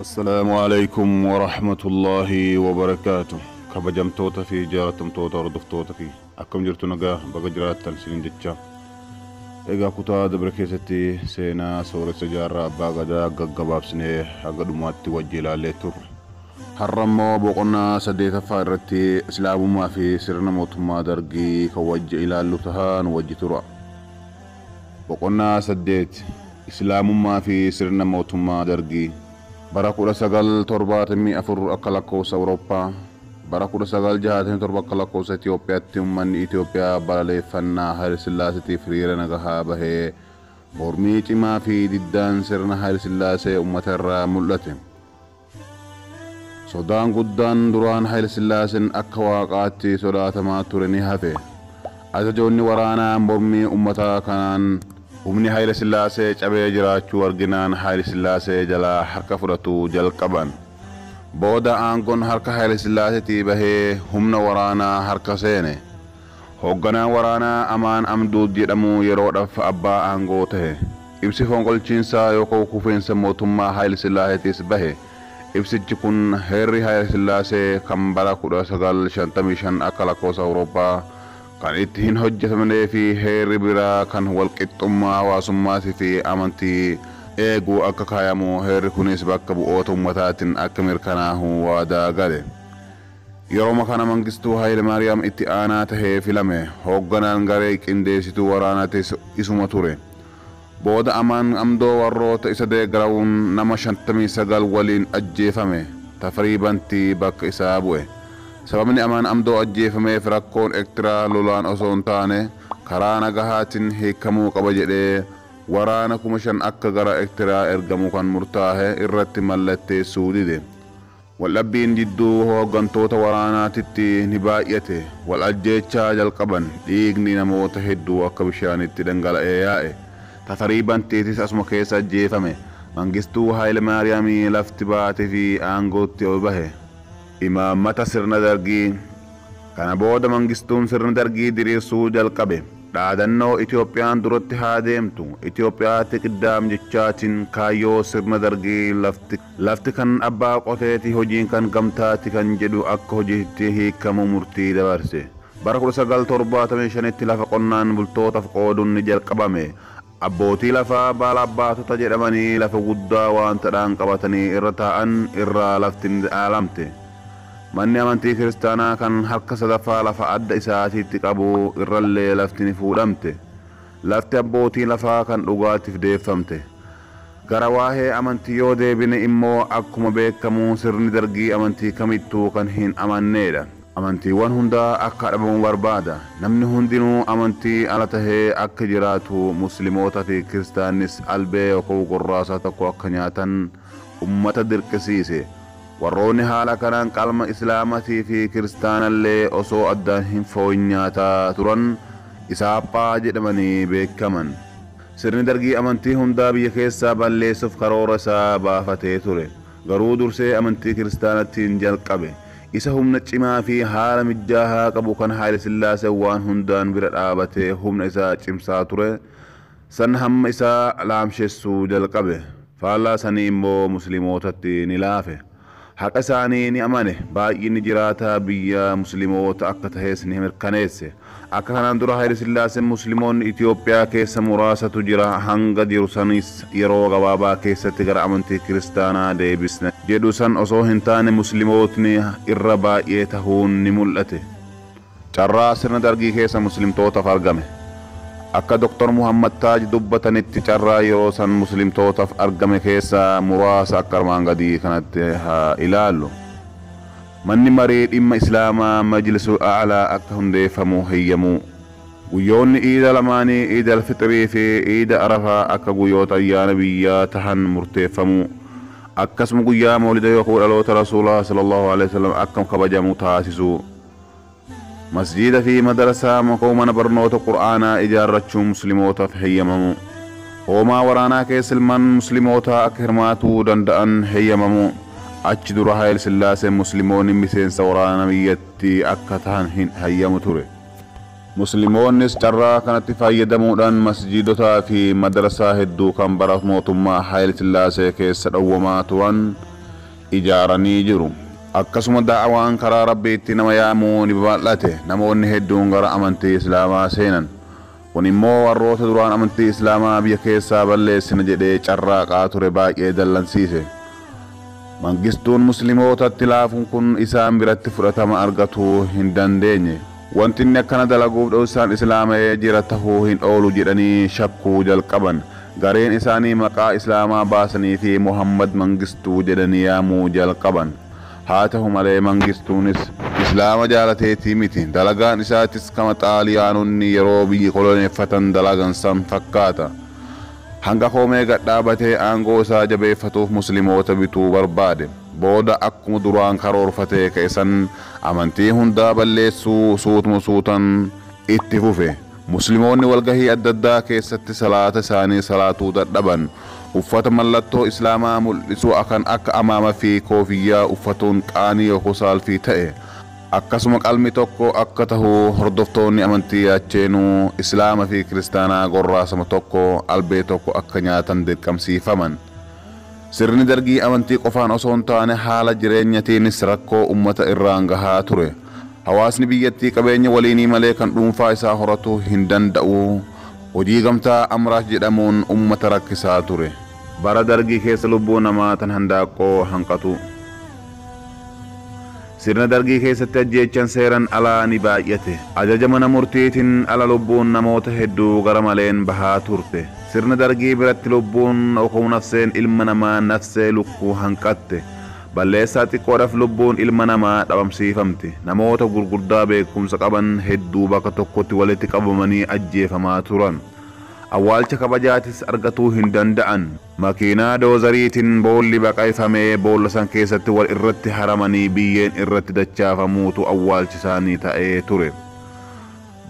السلام عليكم ورحمة الله وبركاته. كبجمتوتا في جارتمتوتا وردفتوتا في أكم جرتو نجا بقجرات تنسين جتشا إيجا كتا دبركيستي سينا سورة سجارة باقدا قباب سنه أقدو ماتي وجيلا لتر حرمو بقنا سديتا فارتي إسلام ما في سرنا موتما درقي كوجه إلى اللتهان وجه ترى بقنا سديت إسلام ما في سرنا موتما درقي Barakudha sagal torbaatamii afur akka lakkoofsa Awurooppaa barakudha sagal jahaatamii torba akka lakkoofsa Itoophiyaatti uummanni Itoophiyaa balaleeffannaa Haayile Sillaasiitiif hiriira nagahaa bahee mormii cimaa fi diddaan sirna Haayile Sillaasee uummata irraa mul'ate. Sodaan guddaan duraan Haayile Sillaaseen akka waaqaatti sodaatamaa ture ni hafe. Ajajoonni waraanaa mormii uummataa kanaan humni Haayile Sillaasee cabee jiraachuu arginaan Haayile Sillaasee jalaa harka fudhatu jalqaban. Booda aangoon harka Haayile Sillaaseetii bahee humna waraanaa harka seene. Hoogganaan waraanaa Amaan Amduud jedhamu yeroodhaaf abbaa aangoo ta'e. Ibsi fonqolchiinsaa yookaan kufiinsa mootummaa Haayile Sillaaseetiis bahe. Ibsichi kun heerri Haayile Sillaasee kan bara 1955 akka lakkoofsa Awurooppaa kan ittiin hojjetamnee fi heerri biraa kan walqixxummaa hawaasummaatii fi amantii eeguu akka kaayamu heerri kunis bakka bu'oota ummataatiin akka mirkanaa'u waadaa gale. Yeroo kana Mangistuu Haayile Maariyaam itti aanaa tahee filame. Hoogganaan garee qindeessituu waraanaatis isuma ture. Booda Amaan Amdoo warroota isa deeggaraawuun nama 59 waliin ajjeefame. Tafarii Bantii bakka isaa bu'e. Sababni Amaan Amdoo ajjeefameef rakkoon Eertiraa lolaan osoo hin taane karaa nagahaatiin hiikamuu qaba jedhee waraana 5,000 akka gara Eertiraa ergamu kan murtaa'e irratti mallatteessuu dide. Waldhabbiin jidduu hooggantoota waraanaatitti ni baay'ate. Wal ajjeechaa jalqaban. Dhiigni namoota hedduu akka bishaanitti dhangala'ee yaa'e. Tafarii Bantiitis asuma keessa ajjeefame. Mangistuu Haayile Maariyaamii lafti baatee fi aangootti ol bahe. Imaammata sirna dargii. Kana booda Mangistuun sirna dargii diriirsuu jalqabe. Dhaadannoo Itoophiyaan duratti haa deemtu. Itoophiyaatti qiddaam jechaatiin kaayyoo sirna dargii lafti kan abbaa qoteeti hojiin kan gamtaati kan jedhu akka hojiitti hiikamu murtii dabarse. Bara 1975tti lafa qonnaan bultootaaf qooduun ni jalqabame. Abbootii lafaa baala abbaatota jedhamanii lafa guddaa waan ta'an qabatanii irra taa'an irraa lafti ni dhaalamte. Manni amantii kiristaanaa kan harka sadaffaa lafa adda isaatiitti qabu irrallee lafti ni fuudhamte. Lafti abbootii lafaa kan dhugaatiif deeffamte. Gara waa'ee amantii yoo deebine immoo akkuma beekamu sirni dargii amantii kamittuu kan hin amanneedha. Amantiiwwan hundaa akka dhabamu barbaada. Namni hundinuu amantii ala tahee akka jiraatu Musliimoota fi Kiristaannis albee yookaan gurraasa tokko akka nyaatan ummata dirqisiise. Warroonni haala kanaan qalma Islaamatii fi Kiristaanallee osoo addaan hin fooyin nyaataa turan Isaaphaa jedhamanii beekaman. Sirni dargii amantii hundaa biyya keessaa balleessuuf karoora isaa baafatee ture. Garuu dursee amantii Kiristaanattiin jalqabe. Isa humna cimaa fi haala mijaa'aa qabu kan Haayile Sillaasee waan hundaan bira dhaabatee humna isaa cimsaa ture san hamma isaa laamshessuu jalqabe. Faallaa sanii immoo Musliimootatti ni laafe. Haqa isaanii ni amane. Baay'inni jiraataa biyya Musliimoota akka tahees ni mirkaneesse. Akka kanaan dura Haayile Sillaaseen Musliimoonni Itoophiyaa keessa muraasatu jira hanga jiru sanis yeroo gabaabaa keessatti gara amantii kiristaanaa deebisna jedhu san osoo hin taane Musliimootni irra baay'ee tahuun ni mul'ate. Carraa sirna dargii keessa Muslimtootaaf argame. Akka Dr. Muhammad Taaj dubbatanitti carraa yeroo san Muslimtootaaf argame keessaa muraasa akka armaan gadii kanatti haa ilaallu. Manni marii dhimma Islaamaa Majlisul A'laa akka hundeeffamu hayyamu. Guyyoonni iida lamaanii iida alfixrii fi iida arafaa akka guyyoota ayyaana biyyaa tahan murteeffamu. Akkasuma guyyaa mawlida yookaan dhaloota Rasuulaa sallallahu alaihi wasallam akka kabajamu taasisu. Masjiida fi madarasaa mana barnoota Qur'aanaa ijaarrachuun Muslimootaaf hayyamamu. Hoomaa waraanaa keessa ilmaan Muslimootaa akka hirmaatuu danda'an hayyamamu. Achi dura Haayile Sillaaseen Musliimoonni miseensa waraana biyyattii akka tahan hin hayyamu ture. Musliimoonnis carraa kanatti fayyadamuudhaan masjiidotaa fi madarasaa hedduu kan bara mootummaa Haayile Sillaasee keessa dhowwamaa turan ijaaranii jiru. Akkasuma da'awaan karaa rabbiitti nama yaamuu ni babal'ate. Namoonni hedduun gara amantii islaamaa seenan. Kun immoo warroota duraan amantii islaamaa biyya keessaa balleessina jedhee carraaqaa ture baay'ee dallansiise. Mangistuun musliimootatti laafuun kun isaan biratti fudhatama argatuu hin dandeenye. Wanti inni akkana dalaguuf dhoosaan islaamee jira tahuu hin oolu jedhanii shakkuu jalqaban. Gareen isaanii maqaa islaamaa baasanii fi Muhammad Mangistuu jedhanii yaamuu jalqaban. Haa ta'u malee Mangistuunis islaama jaalateetii miti. Dalagaan isaatis kama xaaliyaanonni yeroo biyya koloneeffatan dalagan san fakkaata. Hanga koomee gadhaabatee aangoo isaa jabeeffatuuf musliimoota bituu barbaade. Booda akkuma duraan karoorfatee ka'esan amantii hundaa balleessuu suutuma suutan itti fufe. Musliimoonni walgahii adda addaa keessatti salaata isaanii salaatuu dadhaban. Uffata mallattoo islaamaa mul'isu akka amaama fi koofiyyaa uffatuun qaanii yookaan saalfii ta'e. Akkasuma qalmi tokko akka tahu hordoftoonni amantii yaacheenuu islaama fi kiristaanaa gorraasama tokko albee tokko akka nyaatan dirqamsiifaman. Sirni dargii amantii qofaan osoo hin taane haala jireenyatiinis rakkoo ummata irraan gahaa ture. Hawaasni biyyattii qabeenya waliinii malee kan dhuunfaa isaa horatu hin danda'u. Hojii gamtaa amraash jedhamuun ummata rakkisaa ture. Bara dargii keessa lubbuu namaa tan handaaqqoo hanqatu. Sirna dargii keessatti ajjeechan seeran alaa ni baay'ate. Ajaja mana murtiitiin ala lubbuun namoota hedduu gara maleen bahaa turte. Sirna dargii biratti lubbuun okoo nafseen ilma namaa nafsee lukkuu hanqatte. Balleessaa xiqqoodhaaf lubbuun ilma namaa dhabamsiifamti. Namoota gurguddaa beekumsa qaban hedduu bakka tokkotti walitti qabamanii ajjeefamaa turan. Awwaalcha kabajaatis argatuu hin danda'an. Makiinaa doozariitiin boolli baqaqfamee boolla san keessatti wal irratti haramanii biyyeen irratti dachaafamuutu awwaalchi isaanii ta'ee ture.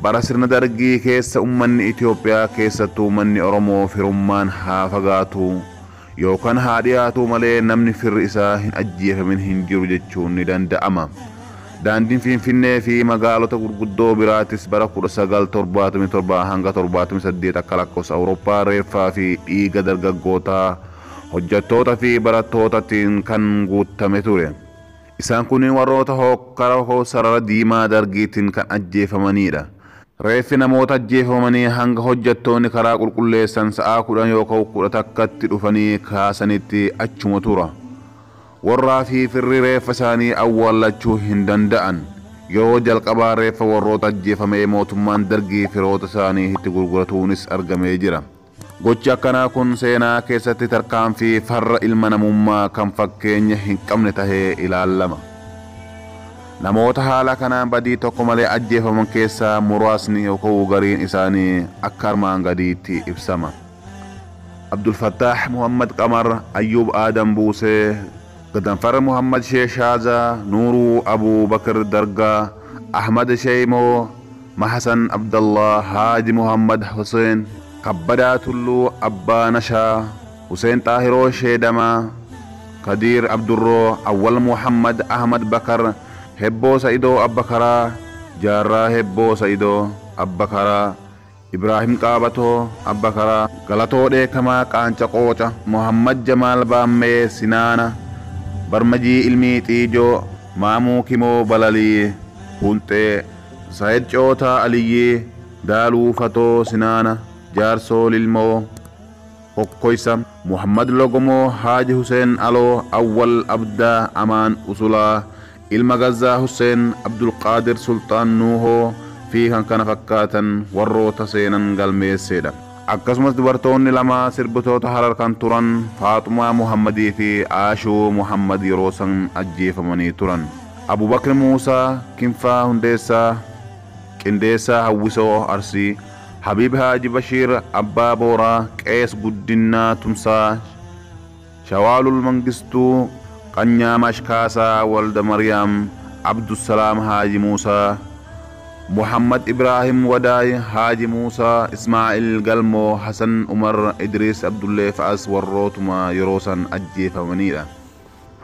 Bara sirna dargii keessa ummanni Itoophiyaa keessattuu manni Oromoo firummaan haa fagaatu yookaan haa dhiyaatu malee namni firri isaa hin ajjeefamin hin jiru jechuun ni danda'ama. Daandiin Finfinnee fi magaalota gurguddoo biraatis bara 1977 hanga 78 akka lakkoofsa Awurooppaa reeffaa fi dhiiga dargaggootaa hojjettoota fi barattootatiin kan guutame ture. Isaan kunniin warroota hokkara sarara diimaa dargiitiin kan ajjeefamanidha. Reeffi namoota ajjeefamanii hanga hojjettoonni karaa qulqulleessan sa'aa 10 yookaan 11tti dhufanii kaasanitti achuma tura. Warraa fi firri reeffa isaanii awwaallachuu hin danda'an. Yeroo jalqabaa reeffa warroota ajjeefamee mootummaan dargii firoota isaanii itti gurguratuunis argamee jira. Gochi akkanaa kun seenaa keessatti tarkaanfii farra ilma namummaa kan fakkeenya hin qabne tahee ilaalama. Namoota haala kanaan badii tokko malee ajjeefaman keessaa muraasni yookaan gariin isaanii akka armaan gadiitti ibsama. Abdul Fattah Muhammad Qamar, Ayyub Adam Buusee, Gadanfar Muhammad Sheeshaza, Nuru Abu Bakr Darga, Ahmad Sheimo, Mahasan Abdullah, Haji Muhammad Hussein, Kabbada Tullu Abba Nasha, Hussein Tahiro Shedama, Kadir Abdurro, Awwal Muhammad Ahmad Bakar, Hebbo Saido Abbakara, Jarra Hebbo Saido Abbakara, Ibrahim Qabato Abbakara, Galato Dekama Qanca Qoca, Muhammad Jamal Bamme Sinana, Barmaji Ilmi Tijo, Mamu Kimo Balali, Hunte, Said Chota Aliyi, Dalu Fato Sinana, Jarso Lilmo, Hokkoisam, Muhammad Logomo, Haji Hussein Alo, Awwal Abda Aman Usula, Ilma Gaza Hussein, Abdul Qadir Sultan Nuho, fi kan kana fakkaatan warroota seenan galmeessedha. Akkasumas dubartoonni lama sirbitoota Harar kan turan Faatumaa Muhammadii fi Aashuu Muhammad yeroo san ajjeefamanii turan. Abubakr Muusaa, Kinfaa Hundeessaa, Qindeessaa Hawwisoo Arsii, Habib Haaji Bashiir Abbaa Booraa, Qees Guddinaa Tumsaa, Shawaalul Mangistuu, Qanyaa Mashkaasaa Walda Maryam, Abdusalaam Haaji Muusaa, Muhammad Ibrahim Wadaay, Haji Musa, Ismail Galmo, Hasan Umar, Idris Abdullee fa'as warrootuma yeroo san ajjeefamanidha.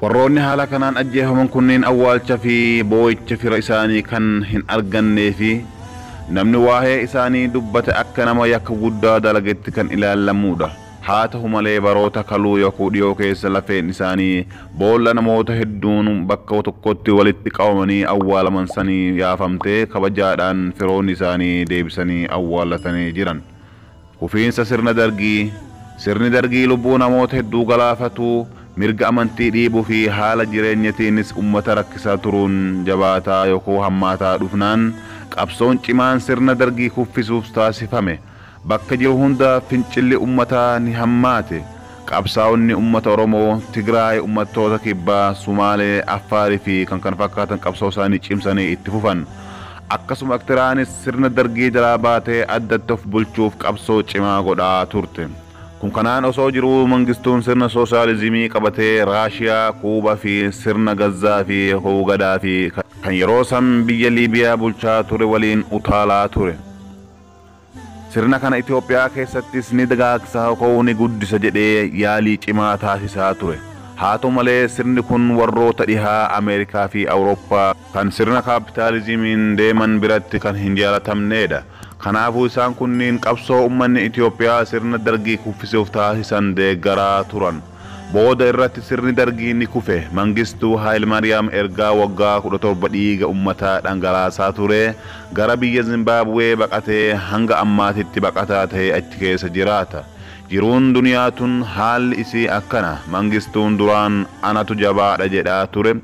Warroonni haala kanaan ajjeefaman kunniin awwaalcha fi boo'icha fira isaanii kan hin argannee fi namni waa'ee isaanii dubbate akka nama yakka guddaa dalagetti kan ilaalamudha. haa ta'u malee baroota kaluu yookiin dhiyoo keessa lafeen isaanii boolla namoota hedduun bakka tokkotti walitti qabamanii awwaalaman sanii yaafamtee kabajaadhaan firoonni isaanii deebisanii awwaalatanii jiran. Kufiinsa sirni dargii lubbuu namoota hedduu galaafatu, mirga amantii dhiibuu fi haala jireenyatiinis ummata rakkisaa turuun jabaataa yookiin hammaataa dhufnaan qabsoon cimaan sirna dargii kuffisuuf taasifame. Bakka jiru hunda fincilli ummataa ni hammaate. Qabsaa'onni ummata Oromoo, Tigraay, ummattoota Kibbaa, Sumaalee, Affaarii fi kan kana fakkaatan qabsoo isaanii cimsanii itti fufan. Akkasuma Ektiraanis sirna dargii jalaa baatee addatti of bulchuuf qabsoo cimaa godhaa turte. Kun kanaan osoo jiruu mangistuun sirna soosaalizimii qabatee Raashiyaa, Kuubaa fi sirna Gazzaa fi Hoogadaa fi kan yeroo san biyya Liibiyaa bulchaa ture waliin utaalaa ture. Sirna kana Itoophiyaa keessattis ni dagaagsa yookiin ni guddisa jedhee yaalii cimaa taasisaa ture. Haa ta'u malee sirni kun warroota dhihaa Ameerikaa fi Awurooppaa kan sirna kaapitaalizimiin deeman biratti kan hin jaalatamnedha. Kanaafuu isaan kunniin qabsoo ummanni Itoophiyaa sirna dargii kuffisuuf taasisan deeggaraa turan. Booda irratti sirni dargii ni kufe. Mangistuu Haayilmaariyaam ergaa waggaa 17 dhiiga ummataa dhangalaasaa ture gara biyya Zimbabwee baqatee hanga ammaatitti baqataa ta'ee achi keessa jiraata. Jiruun duniyaa tun haalli isii akkana. Mangistuun duraan anatu jabaadha jedhaa ture.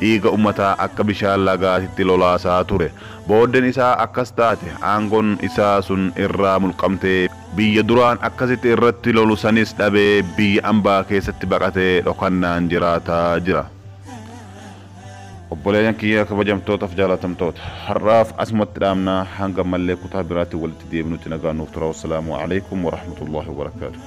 Dhiiga ummataa akka bishaan lagaatitti lolaasaa ture. Booddeen isaa akkas taate aangoon isaa sun irraa mulqamtee biyya duraan akkasitti irratti lolu sanis dhabee biyya ambaa keessatti baqatee dhokannaan jiraataa jira. Obboleeyyan kiyya kabajamtootaaf jaalatamtoota har'aaf asumatti dhaamnaa hanga mallee kutaa biraatti walitti deebinutti nagaan nuuf tura. Wassalaamu alaikum wa rahmatullahi wa barakaatuh.